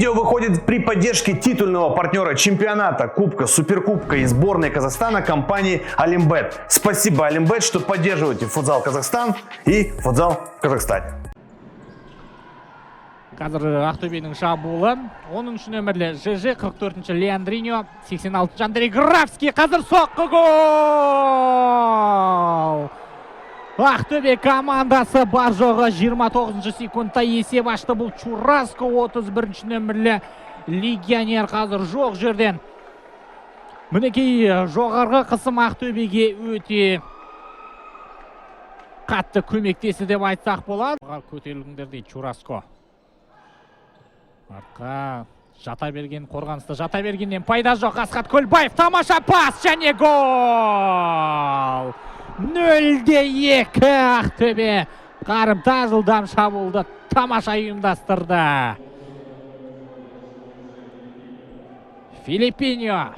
Видео выходит при поддержке титульного партнера чемпионата, Кубка, Суперкубка и сборной Казахстана компании Олимбет. Спасибо, Олимбет, что поддерживаете футзал Казахстан и футзал в Казахстане. Қазір Ақтөбенің шабуылы 10-ші нөмірлі ЖЖ, 44-ші Леандриньо, 86-ші Андрей Графский. Қазір соққы гол! Ақтөбе командасы бар жоғы 29-ші секундта есеп ашты. Бұл Чураско, 31-ші нөмірлі легионер қазір жоқ жерден. Мінекей жоғарғы қысым Ақтөбеге өте қатты көмектесі деп айтсақ болады. Көтеріліңдер дейді Чураско. Артқа жата берген, қорғанысты жата бергеннен пайда жоқ. Асхат Көлбаев, тамаша пас және гол! 0-2 Ақтөбе қарымта жылдам шабуылды тамаша ұйымдастырды. Филиппиньо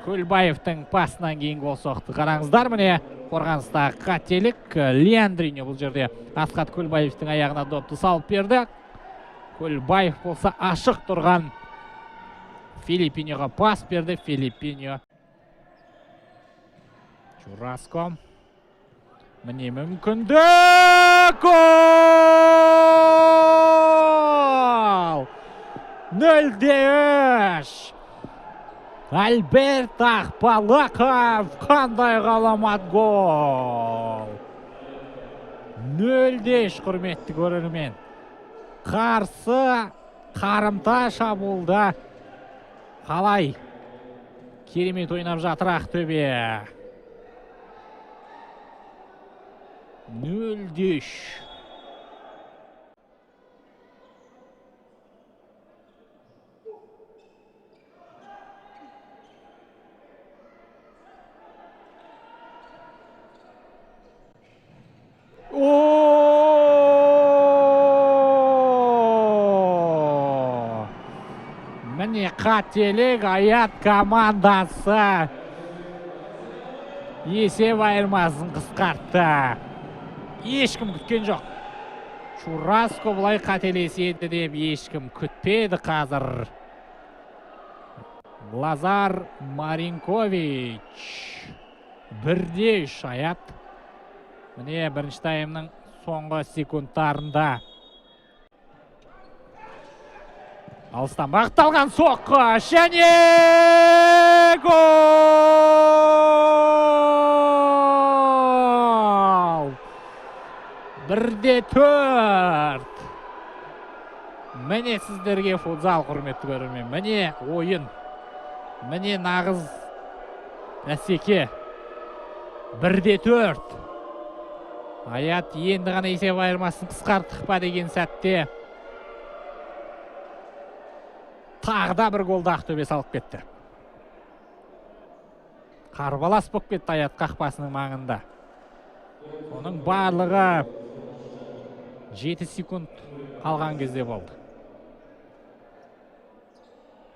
Көлбаевтың пасынан кейін гол соқты. Қараңыздар, міне қорғаныста қателік. Леандриньо бұл жерде Асхат Көлбаевтың аяғына допты салып берді. Көлбаев болса ашық тұрған Филиппиньоға пас берді. Филиппиньо. Чураско. Міне мүмкіндік! Гол! 0-3! Альберт Ақбалақов, қандай ғаламат гол! 0-3, құрметті көрермен. Қарсы қарымта шабуылда қалай керемет ойнап жатыр Ақтөбе. 0-3. Міне қателік, Аят командасы есеп айырмасын қысқартты. Ешкім күткен жоқ. Чураско бұлай қателеседі деп ешкім күтпеді қазір. Лазар Маринкович 1-3 Аят. Міне бірінші таймның соңғы секундтарында. Алыстан бағытталған соққы және гол! 1-4. Міне сіздерге футзал, құрметті көрермен. Міне ойын. Міне нағыз бәсеке. 1-4. Аят енді ғана есеп айырмасын қысқарттық па деген сәтте тағда бір голды Ақтөбе салып кетті. Қарбалас болып кетті Аят қақпасының маңында. Оның барлығы 7 секунд қалған кезде болды.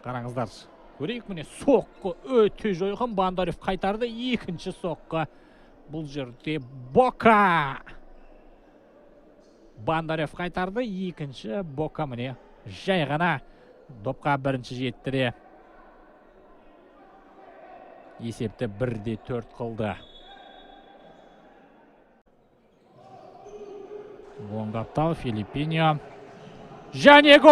Қараңыздар, көрейік, міне соққы өте жойқын. Бандарев қайтарды. Екінші соққы бұл жерде Бока. Бандарев қайтарды. Екінші Бока міне жай ғана допқа бірінші жеттіре. Есепті 1-4 қылды. Оңғаптау Филиппиньо. Және гол!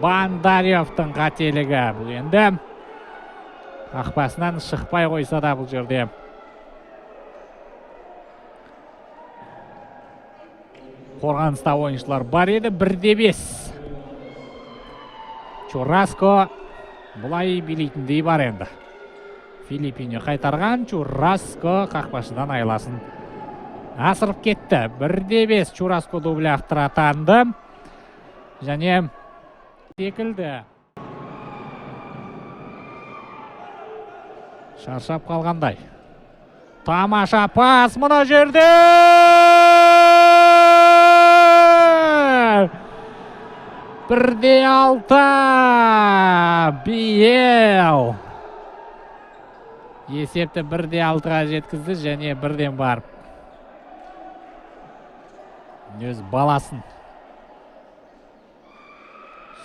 Бандаревтың қателігі. Бұл енді қақпасынан шықпай қойса да бұл жерде. Қорғаныста ойыншылар бар еді. 1-5. Чураско бұлай билейтіндей бар енді. Филиппиньо қайтарған. Чураско қақпашыдан айласын асырып кетті. 1-5. Чураско дубль авторы атанды. Және секілді. Шаршап қалғандай. Тамаша пас мұна жерде! 1-6 Биел. Есепті 1-6-ға жеткізді және бірден барып өз баласын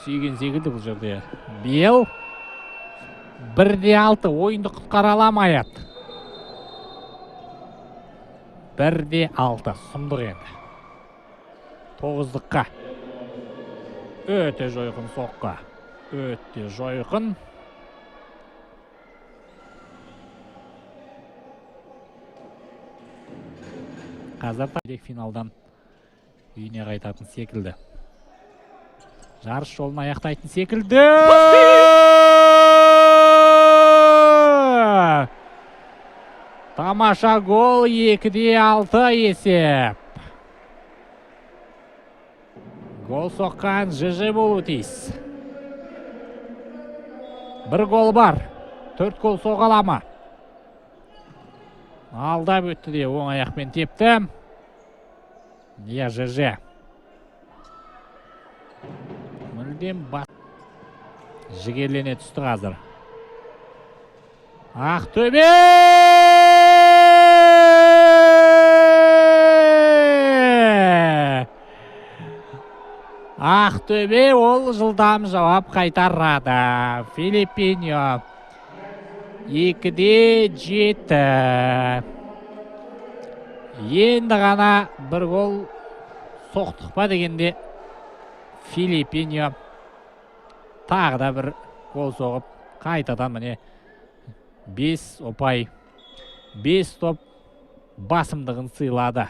сүйген секілді бұл жерде. Бел 1-6 ойынды құтқара аламайат. 1-6 сұмдық енді. 9-дыққа. Өте жойқын соққа. Өте жойқын. Қазір тәдек финалдан үйіне қайтатын секілді. Жарыс жолын аяқтайтын секілді. Тамаша гол 2-6 есеп. Гол соққан ЖЖ болу тиіс. 1 гол бар. 4 гол соғалама. Алдап өтті де оң аяқпен тепті. Иә, ЖЖ. Мүлдем бас. Жігерлене түсті қазір. Ақтөбе! Ақтөбе ол жылдам жауап қайтарады. Филиппиньо 2-7. Енді ғана 1 гол соқтық па дегенде Филиппиньо тағы да 1 гол соғып қайтадан міне 5 ұпай 5 топ басымдығын сыйлады.